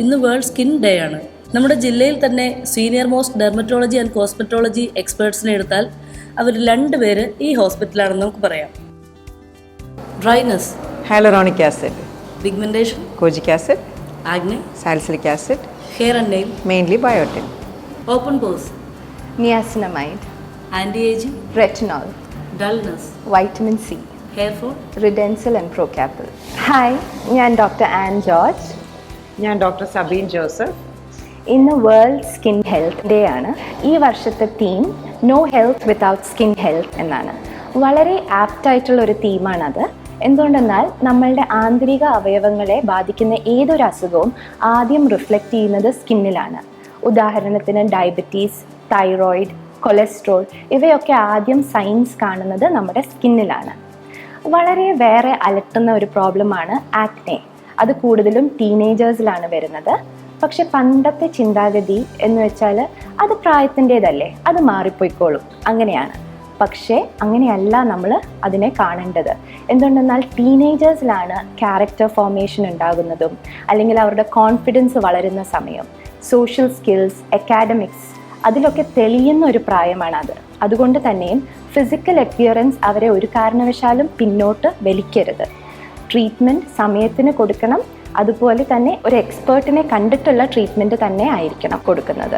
ഇന്ന് world skin day ആണ്. നമ്മുടെ ജില്ലയിൽ തന്നെ senior most dermatology and cosmetology എക്സ്പേർട്സിനെ എടുത്താൽ അവർ 2 പേര് ഈ ഹോസ്പിറ്റലാണെന്ന് നമുക്ക് പറയാം. Dryness, hyaluronic acid, pigmentation, kojic acid, acne, salicylic acid, hair and nail, mainly biotin, open pores, niacinamide, anti ageing, retinol, dullness, vitamin C, hair fall. Redensil and Procapil. Hi, ഞാൻ doctor Ann George. ഞാൻ ഡോക്ടർ സബീൻ ജോസഫ്. ഇന്ന് world skin health day ആണ്. ഈ വർഷത്തെ theme no health without skin health എന്നാണ്. വളരെ ആപ്റ്റായിട്ടുള്ള ഒരു തീമാണത്. എന്തുകൊണ്ടെന്നാൽ നമ്മളുടെ ആന്തരിക അവയവങ്ങളെ ബാധിക്കുന്ന ഏതൊരു അസുഖവും ആദ്യം റിഫ്ലക്റ്റ് ചെയ്യുന്നത് സ്കിന്നിലാണ്. ഉദാഹരണത്തിന് ഡയബറ്റീസ്, തൈറോയിഡ്, കൊളസ്ട്രോൾ ഇവയൊക്കെ ആദ്യം സൈൻസ് കാണുന്നത് നമ്മുടെ സ്കിന്നിലാണ്. വളരെ വേറെ അലട്ടുന്ന ഒരു പ്രോബ്ലമാണ് ആക്നെ. അത് കൂടുതലും ടീനേജേഴ്സിലാണ് വരുന്നത്. പക്ഷെ പണ്ടത്തെ ചിന്താഗതി എന്ന് വെച്ചാൽ അത് പ്രായത്തിൻ്റേതല്ലേ, അത് മാറിപ്പോയിക്കോളും, അങ്ങനെയാണ്. പക്ഷേ അങ്ങനെയല്ല നമ്മൾ അതിനെ കാണേണ്ടത്. എന്തുകൊണ്ടെന്നാൽ ടീനേജേഴ്സിലാണ് ക്യാരക്ടർ ഫോർമേഷൻ ഉണ്ടാകുന്നതും അല്ലെങ്കിൽ അവരുടെ കോൺഫിഡൻസ് വളരുന്ന സമയം. സോഷ്യൽ സ്കിൽസ്, അക്കാഡമിക്സ് അതിലൊക്കെ തെളിയുന്ന ഒരു പ്രായമാണത്. അതുകൊണ്ട് തന്നെയും ഫിസിക്കൽ അപ്പിയറൻസ് അവരെ ഒരു കാരണവശാലും പിന്നോട്ട് വലിക്കരുത്. ട്രീറ്റ്മെൻറ്റ് സമയത്തിന് കൊടുക്കണം. അതുപോലെ തന്നെ ഒരു എക്സ്പേർട്ടിനെ കണ്ടിട്ടുള്ള ട്രീറ്റ്മെൻറ്റ് തന്നെ ആയിരിക്കണം കൊടുക്കുന്നത്.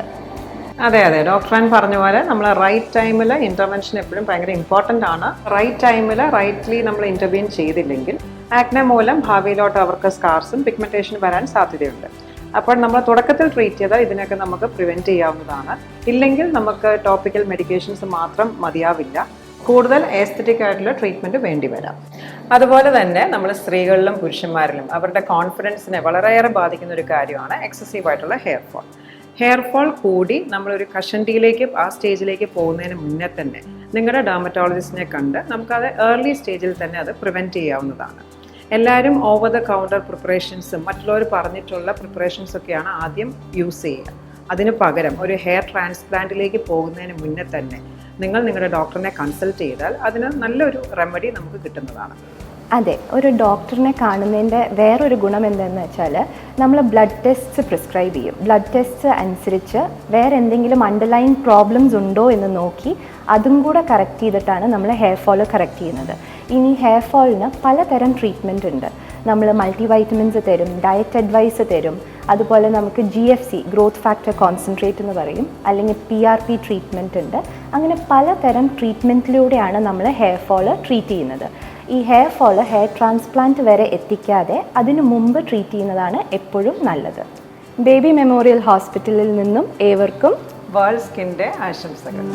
അതെ, ഡോക്ടർ പറഞ്ഞ പോലെ നമ്മൾ റൈറ്റ് ടൈമിൽ ഇൻ്റർവെൻഷൻ എപ്പോഴും ഭയങ്കര ഇമ്പോർട്ടൻ്റ് ആണ്. റൈറ്റ് ടൈമിൽ റൈറ്റ്ലി നമ്മൾ ഇൻ്റർവ്യൂൻ ചെയ്തില്ലെങ്കിൽ ആക്നെ മൂലം ഭാവിയിലോട്ട് അവർക്ക് സ്കാർസും പിഗ്മെന്റേഷൻ വരാൻ സാധ്യതയുണ്ട്. അപ്പോൾ നമ്മൾ തുടക്കത്തിൽ ട്രീറ്റ് ചെയ്താൽ ഇതിനൊക്കെ നമുക്ക് പ്രിവെൻറ്റ് ചെയ്യാവുന്നതാണ്. ഇല്ലെങ്കിൽ നമുക്ക് ടോപ്പിക്കൽ മെഡിക്കേഷൻസ് മാത്രം മതിയാവില്ല, കൂടുതൽ എസ്തെറ്റിക് ആയിട്ടുള്ള ട്രീറ്റ്മെൻറ്റ് വേണ്ടി വരാം. അതുപോലെ തന്നെ നമ്മൾ സ്ത്രീകളിലും പുരുഷന്മാരിലും അവരുടെ കോൺഫിഡൻസിനെ വളരെയേറെ ബാധിക്കുന്ന ഒരു കാര്യമാണ് എക്സസീവ് ആയിട്ടുള്ള ഹെയർ ഫോൾ കൂടി നമ്മളൊരു കഷണ്ടിയിലേക്ക് ആ സ്റ്റേജിലേക്ക് പോകുന്നതിന് മുന്നേ തന്നെ നിങ്ങളുടെ ഡെർമറ്റോളജിസ്റ്റിനെ കണ്ട് നമുക്കത് ഏർലി സ്റ്റേജിൽ തന്നെ അത് പ്രിവെൻറ്റ് ചെയ്യാവുന്നതാണ്. എല്ലാവരും ഓവർ ദ കൗണ്ടർ പ്രിപ്പറേഷൻസും മറ്റുള്ളവർ പറഞ്ഞിട്ടുള്ള പ്രിപ്പറേഷൻസൊക്കെയാണ് ആദ്യം യൂസ് ചെയ്യുക. അതിന് പകരം ഒരു ഹെയർ ട്രാൻസ്പ്ലാന്റിലേക്ക് പോകുന്നതിന് മുന്നേ തന്നെ നിങ്ങൾ നിങ്ങളുടെ ഡോക്ടറിനെ കൺസൾട്ട് ചെയ്താൽ അതിന് നല്ലൊരു റെമഡി നമുക്ക് കിട്ടുന്നതാണ്. അതെ, ഒരു ഡോക്ടറിനെ കാണുന്നതിൻ്റെ വേറൊരു ഗുണം എന്തെന്ന് വെച്ചാൽ നമ്മൾ ബ്ലഡ് ടെസ്റ്റ് പ്രിസ്ക്രൈബ് ചെയ്യും. ബ്ലഡ് ടെസ്റ്റ് അനുസരിച്ച് വേറെ എന്തെങ്കിലും അണ്ടർലൈൻ പ്രോബ്ലംസ് ഉണ്ടോ എന്ന് നോക്കി അതും കൂടെ കറക്റ്റ് ചെയ്തിട്ടാണ് നമ്മൾ ഹെയർ ഫോൾ കറക്റ്റ് ചെയ്യുന്നത്. ഇനി ഹെയർ ഫോളിന് പലതരം ട്രീറ്റ്മെൻറ്റ് ഉണ്ട്. നമ്മൾ മൾട്ടി വൈറ്റമിൻസ് തരും, ഡയറ്റ് അഡ്വൈസ് തരും, അതുപോലെ നമുക്ക് GFC ഗ്രോത്ത് ഫാക്ടർ കോൺസെൻട്രേറ്റ് എന്ന് പറയും, അല്ലെങ്കിൽ PRP ട്രീറ്റ്മെൻറ്റ് ഉണ്ട്. അങ്ങനെ പലതരം ട്രീറ്റ്മെൻറ്റിലൂടെയാണ് നമ്മൾ ഹെയർ ഫോൾ ട്രീറ്റ് ചെയ്യുന്നത്. ഈ ഹെയർ ഫോൾ ഹെയർ ട്രാൻസ്പ്ലാന്റ് വരെ എത്തിക്കാതെ അതിനു മുമ്പ് ട്രീറ്റ് ചെയ്യുന്നതാണ് എപ്പോഴും നല്ലത്. ബേബി മെമ്മോറിയൽ ഹോസ്പിറ്റലിൽ നിന്നും ഏവർക്കും വേൾഡ് സ്കിൻ ഡേ ആശംസകൾ.